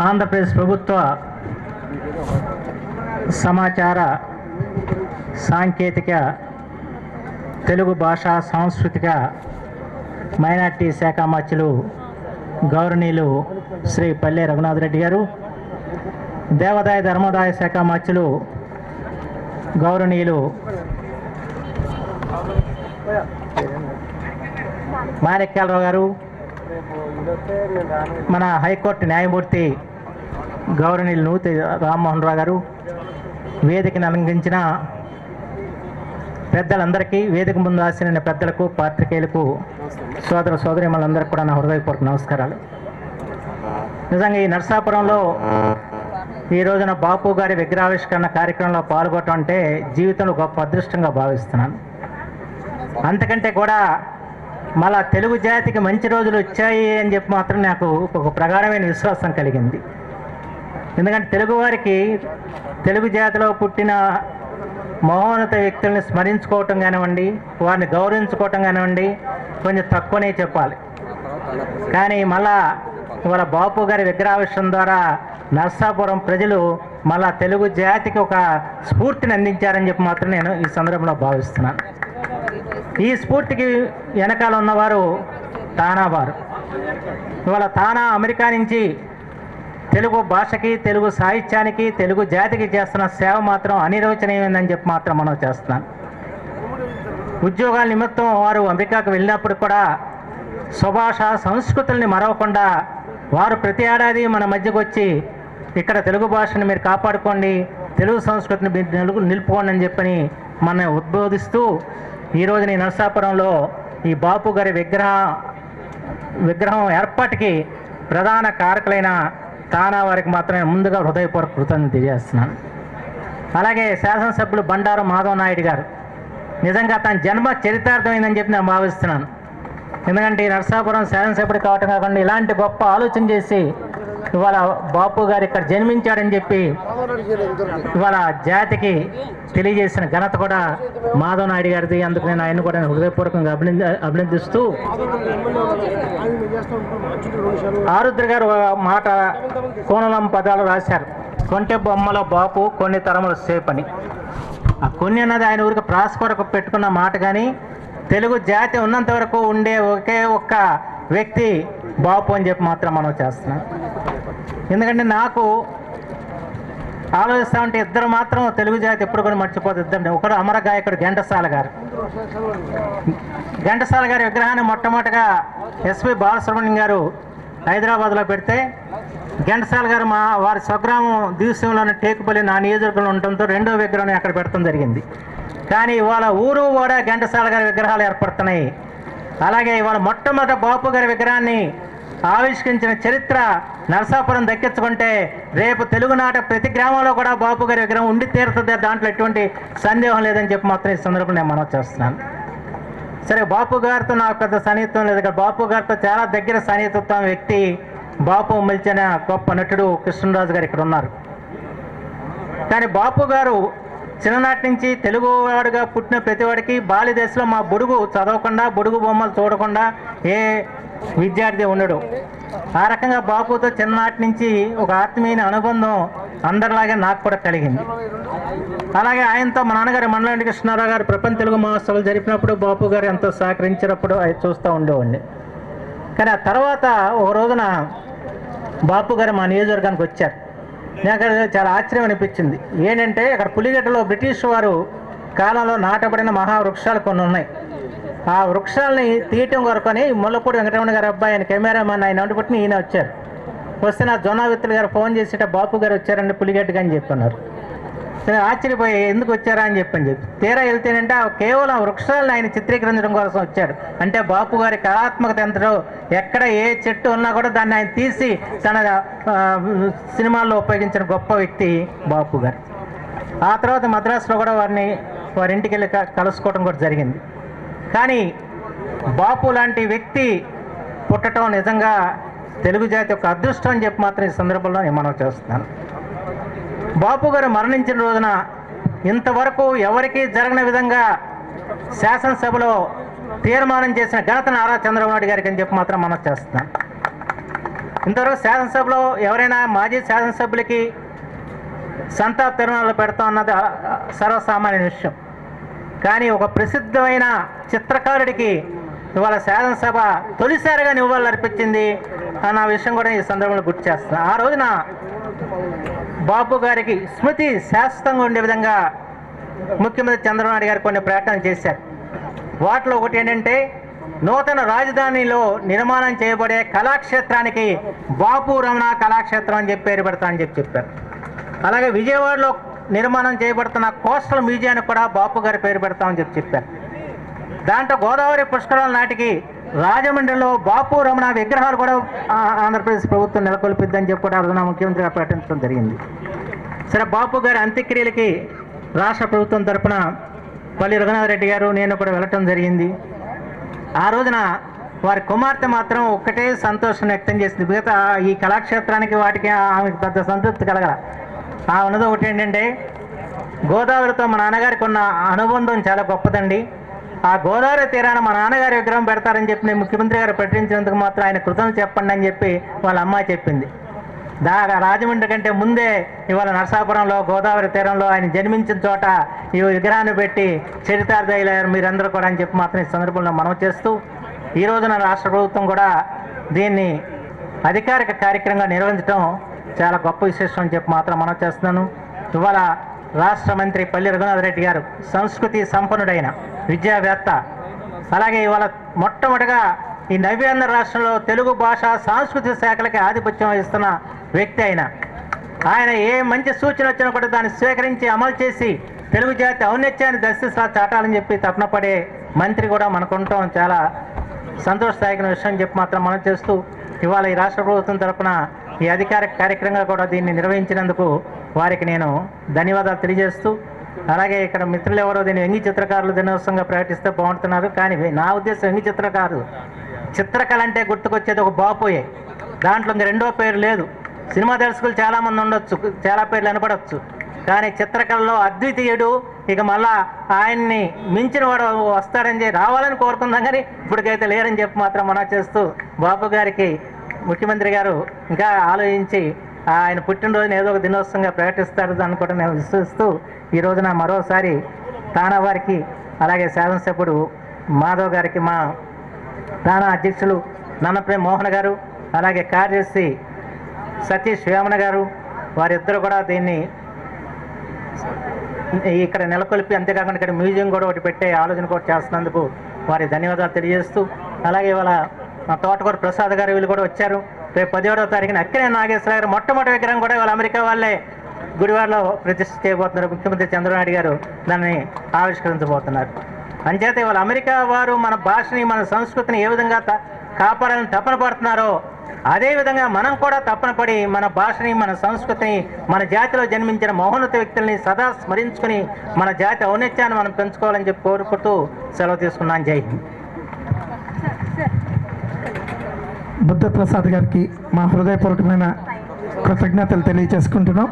ఆంధ్రప్రదేశ్ ప్రభుత్వ సమాచార సాంకేతిక తెలుగు భాషా సాంస్కృతిక మైనార్టీ శాఖ మంత్రులు గౌరవనీయులు శ్రీ పల్లె రఘునాథ్ రెడ్డి గారు, దేవాదాయ ధర్మాదాయ శాఖ మంత్రులు గౌరవనీయులు మాణిక్యాలరావు గారు, మన హైకోర్టు న్యాయమూర్తి గౌరవనీయులు నూతి రామ్మోహన్ రావు గారు, వేదికను అలంకరించిన పెద్దలందరికీ, వేదిక ముందు ఆశీన పెద్దలకు, పాత్రికేయులకు, సోదర సోదరీమణులందరికీ కూడా నా హృదయపూర్వక నమస్కారాలు. నిజంగా ఈ నరసాపురంలో ఈ రోజున బాపు గారి విగ్రహావిష్కరణ కార్యక్రమంలో పాల్గొనడం అంటే జీవితంలో గొప్ప అదృష్టంగా భావిస్తున్నాను. అంతకంటే కూడా మళ్ళా తెలుగు జాతికి మంచి రోజులు వచ్చాయి అని చెప్పి మాత్రం నాకు ఒక ప్రగాఢమైన విశ్వాసం కలిగింది. ఎందుకంటే తెలుగువారికి, తెలుగు జాతిలో పుట్టిన మహోన్నత వ్యక్తుల్ని స్మరించుకోవటం కానివ్వండి, వారిని గౌరవించుకోవటం కానివ్వండి కొంచెం తక్కువనే చెప్పాలి. కానీ మళ్ళా ఇవాళ బాపు గారి విగ్రహావిష్కరణ ద్వారా నరసాపురం ప్రజలు మళ్ళా తెలుగు జాతికి ఒక స్ఫూర్తిని అందించారని చెప్పి మాత్రం నేను ఈ సందర్భంలో భావిస్తున్నాను. ఈ స్ఫూర్తికి వెనకాల ఉన్నవారు తానా వారు. ఇవాళ తానా అమెరికా నుంచి తెలుగు భాషకి, తెలుగు సాహిత్యానికి, తెలుగు జాతికి చేస్తున్న సేవ మాత్రం అనిర్వచనీయమైందని చెప్పి మాత్రం మనం చేస్తున్నాను. ఉద్యోగాల నిమిత్తం వారు అమెరికాకు వెళ్ళినప్పుడు కూడా స్వభాష సంస్కృతుల్ని మరవకుండా వారు ప్రతి ఏడాది మన మధ్యకు వచ్చి ఇక్కడ తెలుగు భాషను మీరు కాపాడుకోండి, తెలుగు సంస్కృతిని మీరు నిలుపుకోండి అని చెప్పని మన ఉద్బోధిస్తూ ఈరోజు ఈ నరసాపురంలో ఈ బాపు గారి విగ్రహం ఏర్పాటుకి ప్రధాన కారకులైన తానా వారికి మాత్రమే ముందుగా హృదయపూర్వక కృతజ్ఞతలు తెలియజేస్తున్నాను. అలాగే శాసనసభ్యులు బండారు మాధవ నాయుడు గారు, నిజంగా తన జన్మ చరితార్థమైందని చెప్పి నేను భావిస్తున్నాను. ఎందుకంటే ఈ నరసాపురం శాసనసభ్యుడు కావటం కాకుండా ఇలాంటి గొప్ప ఆలోచన చేసి ఇవాళ బాపు గారు ఇక్కడ జన్మించాడని చెప్పి ఇవాళ జాతికి తెలియజేసిన ఘనత కూడా మాధవ నాయుడు గారిది. అందుకు నేను ఆయన కూడా హృదయపూర్వకంగా అభినందిస్తూ, ఆరుద్ర గారు మాట కోనలం పదాలు రాశారు, కొంటె బొమ్మల బాపు కొన్ని తరములు సేపు అని. ఆ కొన్ని అన్నది ఆయన ఊరికి ప్రాస కొరకు పెట్టుకున్న మాట, కానీ తెలుగు జాతి ఉన్నంత వరకు ఉండే ఒకే ఒక్క వ్యక్తి బాపు అని చెప్పి మాత్రం మనం చేస్తున్నాం. ఎందుకంటే నాకు ఆలోచిస్తా ఉంటే ఇద్దరు మాత్రం తెలుగు జాతి ఎప్పుడు కూడా మర్చిపోతుంది. ఇద్దరు, ఒకరు అమర గాయకుడు ఘంటసాల గారు. ఘంటసాల గారి విగ్రహాన్ని మొట్టమొదటిగా ఎస్పి బాలసుబ్రహ్మణ్యం గారు హైదరాబాద్లో పెడితే, ఘంటసాల గారు వారి స్వగ్రామం దివ్యంలోని టేకుపల్లి నా నియోజకవర్గంలో ఉండటంతో రెండో విగ్రహం అక్కడ పెట్టడం జరిగింది. కానీ ఇవాళ ఊరు కూడా ఘంటసాల గారి విగ్రహాలు ఏర్పడుతున్నాయి. అలాగే ఇవాళ మొట్టమొదటి బాపు గారి విగ్రహాన్ని ఆవిష్కరించిన చరిత్ర నరసాపురం దక్కించుకుంటే రేపు తెలుగునాట ప్రతి గ్రామంలో కూడా బాపు గారి విగ్రహం ఉండి తీరుతుంది, దాంట్లో ఎటువంటి సందేహం లేదని చెప్పి మాత్రం ఈ సందర్భంగా నేను మనవి చేస్తున్నాను. సరే, బాపు గారితో నాకు పెద్ద సన్నిహితం లేదు. ఇక్కడ బాపు గారితో చాలా దగ్గర సన్నిహితం వ్యక్తి బాపు మలిచిన గొప్ప నటుడు కృష్ణరాజు గారు ఇక్కడ ఉన్నారు. కానీ బాపు గారు చిన్ననాటి నుంచి తెలుగువాడుగా పుట్టిన ప్రతివాడికి బాల్య దశలో మా బుడుగు చదవకుండా, బుడుగు బొమ్మలు చూడకుండా ఏ విద్యార్థి ఉండడు. ఆ రకంగా బాపుతో చిన్ననాటి నుంచి ఒక ఆత్మీయ అనుబంధం అందరిలాగే నాకు కూడా కలిగింది. అలాగే ఆయనతో మా నాన్నగారు మండలంటి కృష్ణారావు గారు ప్రపంచ తెలుగు మహోత్సవాలు జరిపినప్పుడు బాపు గారు ఎంతో సహకరించినప్పుడు అది చూస్తూ ఉండేవాడిని. కానీ ఆ తర్వాత ఒక రోజున బాపు గారు మా నియోజకవర్గానికి వచ్చారు. నాకు చాలా ఆశ్చర్యం అనిపించింది. ఏంటంటే అక్కడ పులిగడ్డలో బ్రిటిష్ వారు కాలంలో నాటబడిన మహావృక్షాలు కొన్ని ఉన్నాయి. ఆ వృక్షాలని తీయటం కొరకొని ముల్లపూడి వెంకటరమణ గారు అబ్బాయి, ఆయన కెమెరామెన్, ఆయన వండుకుంటుని ఈయన వచ్చారు. వస్తే నా జొన్నావిత్తులు గారు ఫోన్ చేసేట బాపు గారు వచ్చారండి పులిగడ్డగా అని చెప్పన్నారు. నేను ఆశ్చర్యపోయి ఎందుకు వచ్చారా అని చెప్పి తీరా వెళ్తేనంటే కేవలం వృక్షాలను ఆయన చిత్రీకరించడం కోసం వచ్చారు. అంటే బాపు గారి కళాత్మకత ఎంతటో, ఎక్కడ ఏ చెట్టు ఉన్నా కూడా దాన్ని ఆయన తీసి తన సినిమాల్లో ఉపయోగించిన గొప్ప వ్యక్తి బాపు గారు. ఆ తర్వాత మద్రాసులో కూడా వారి ఇంటికి వెళ్ళి కలుసుకోవడం కూడా జరిగింది. కానీ బాపు లాంటి వ్యక్తి పుట్టడం నిజంగా తెలుగు జాతి యొక్క అదృష్టం అని చెప్పి మాత్రం ఈ సందర్భంలో నేను మనవి చేస్తున్నాను. బాపు గారు మరణించిన రోజున ఇంతవరకు ఎవరికీ జరగని విధంగా శాసనసభలో తీర్మానం చేసిన ఘనత నారా చంద్రబాబు నాయుడు గారికి అని చెప్పి మాత్రం మనం చేస్తున్నాం. ఇంతవరకు శాసనసభలో ఎవరైనా మాజీ శాసనసభ్యులకి సంతాప తిరునాళ్ళు పెడతాం అన్నది సర్వసామాన్య విషయం. కానీ ఒక ప్రసిద్ధమైన చిత్రకారుడికి ఇవాళ శాసనసభ తొలిసారిగా నివాళులు అర్పించింది అన్న విషయం కూడా ఈ సందర్భంలో గుర్తు చేస్తున్నాను. ఆ రోజున బాపు గారికి స్మృతి శాశ్వతంగా ఉండే విధంగా ముఖ్యమంత్రి చంద్రబాబు నాయుడు గారు కొన్ని ప్రకటనలు చేశారు. వాటిలో ఒకటి ఏంటంటే నూతన రాజధానిలో నిర్మాణం చేయబడే కళాక్షేత్రానికి బాపు రమణ కళాక్షేత్రం అని చెప్పి పేరు పెడతామని చెప్పారు. అలాగే విజయవాడలో నిర్మాణం చేయబడుతున్న కోస్టల్ మ్యూజియానికి కూడా బాపు గారి పేరు పెడతామని చెప్పారు. దాంట్లో గోదావరి పుష్కరాల నాటికి రాజమండ్రిలో బాపు రమణ విగ్రహాలు కూడా ఆంధ్రప్రదేశ్ ప్రభుత్వం నెలకొల్పిద్దని చెప్పి కూడా అరుణ ముఖ్యమంత్రి గారు ప్రకటించడం జరిగింది. సరే, బాపు గారి అంత్యక్రియలకి రాష్ట్ర ప్రభుత్వం తరఫున పల్లి రఘునాథ్ రెడ్డి గారు నేను కూడా వెళ్ళటం జరిగింది. ఆ రోజున వారి కుమార్తె మాత్రం ఒక్కటే సంతోషం వ్యక్తం చేసింది. మిగతా ఈ కళాక్షేత్రానికి వాటికి ఆమెకు పెద్ద సంతృప్తి కలగల. ఆ ఉన్నది ఒకటి ఏంటంటే, గోదావరితో మా నాన్నగారికి ఉన్న అనుబంధం చాలా గొప్పదండి. ఆ గోదావరి తీరాన మా నాన్నగారి విగ్రహం పెడతారని చెప్పి నేను ముఖ్యమంత్రి గారు ప్రకటించినందుకు మాత్రం ఆయన కృతజ్ఞతలు చెప్పండి అని చెప్పి వాళ్ళ అమ్మాయి చెప్పింది. రాజమండ్రి కంటే ముందే ఇవాళ నరసాపురంలో గోదావరి తీరంలో ఆయన జన్మించిన చోట ఈ విగ్రహాన్ని పెట్టి చరితార్థయ్యారు మీరందరూ కూడా అని చెప్పి మాత్రం ఈ సందర్భంలో మనవి చేస్తూ, ఈ రోజున రాష్ట్ర ప్రభుత్వం కూడా దీన్ని అధికారిక కార్యక్రమంగా నిర్వహించడం చాలా గొప్ప విశేషం అని చెప్పి మాత్రం మనవి చేస్తున్నాను. ఇవాళ రాష్ట్ర మంత్రి పల్లి రఘునాథ్ రెడ్డి గారు సంస్కృతి సంపన్నుడైన విద్యావేత్త, అలాగే ఇవాళ మొట్టమొదటిగా ఈ నవ్యాంధ్ర రాష్ట్రంలో తెలుగు భాష సాంస్కృతిక శాఖలకి ఆధిపత్యం వహిస్తున్న వ్యక్తి ఆయన ఏ మంచి సూచన వచ్చినా కూడా దాన్ని స్వీకరించి అమలు చేసి తెలుగు జాతి ఔన్నత్యాన్ని దర్శిస్తా చాటాలని చెప్పి తపన పడే మంత్రి కూడా మనకుంటాం చాలా సంతోషదాయకమైన విషయం చెప్పి మాత్రం మనం చేస్తూ, ఇవాళ ఈ రాష్ట్ర ప్రభుత్వం తరఫున ఈ అధికారిక కార్యక్రమంగా కూడా దీన్ని నిర్వహించినందుకు వారికి నేను ధన్యవాదాలు తెలియజేస్తూ, అలాగే ఇక్కడ మిత్రులు ఎవరో దీన్ని వ్యంగ్య చిత్రకారులు దినోత్సవంగా ప్రకటిస్తే బాగుంటున్నారు. కానీ నా ఉద్దేశం వ్యంగ్య చిత్రకారులు, చిత్రకళ అంటే గుర్తుకొచ్చేది ఒక బాపుయే. దాంట్లో ఇంక రెండో పేరు లేదు. సినిమా దర్శకులు చాలామంది ఉండొచ్చు, చాలా పేర్లు వినపడవచ్చు, కానీ చిత్రకళలో అద్వితీయుడు, ఇక మళ్ళా ఆయన్ని మించిన వాడు వస్తాడని రావాలని కోరుకుందాం, కానీ ఇప్పటికైతే లేరని చెప్పి మాత్రం మనం చేస్తూ, బాపు గారికి ముఖ్యమంత్రి గారు ఇంకా ఆలోచించి ఆయన పుట్టినరోజున ఏదో ఒక దినోత్సవంగా ప్రకటిస్తారు దాన్ని కూడా నేను విశ్వసిస్తూ, ఈ రోజున మరోసారి తానా వారికి, అలాగే శాసనసభ్యుడు మాధవ్ గారికి, మా తానా అధ్యక్షులు నన్నప్రేమ్ మోహన్ గారు, అలాగే కార్యదర్శి సతీష్ వేమన గారు, వారిద్దరూ కూడా దీన్ని ఇక్కడ నెలకొల్పి, అంతేకాకుండా ఇక్కడ మ్యూజియం కూడా ఒకటి పెట్టే ఆలోచన కూడా చేస్తున్నందుకు వారి ధన్యవాదాలు తెలియజేస్తూ, అలాగే ఇవాళ మా తోటకూర ప్రసాద్ గారు వీళ్ళు కూడా వచ్చారు. రేపు 17వ తారీఖున అక్కినేని నాగేశ్వర గారు మొట్టమొదటి విగ్రహం కూడా ఇవాళ అమెరికా వాళ్ళే గుడివాడలో ప్రతిష్ఠ చేయబోతున్నారు. ముఖ్యమంత్రి చంద్రబాబు నాయుడు గారు దాన్ని ఆవిష్కరించబోతున్నారు. అంచేత ఇవాళ అమెరికా వారు మన భాషని, మన సంస్కృతిని ఏ విధంగా కాపాడాలని తపన పడుతున్నారో, అదేవిధంగా మనం కూడా తపన పడి మన భాషని, మన సంస్కృతిని, మన జాతిలో జన్మించిన మహోన్నత వ్యక్తుల్ని సదా స్మరించుకుని మన జాతి ఔన్నత్యాన్ని మనం పెంచుకోవాలని చెప్పి కోరుకుంటూ సెలవు తీసుకున్నాను. జై హింద్. బుద్ధప్రసాద్ గారికి మా హృదయపూర్వకమైన కృతజ్ఞతలు తెలియజేసుకుంటున్నాం.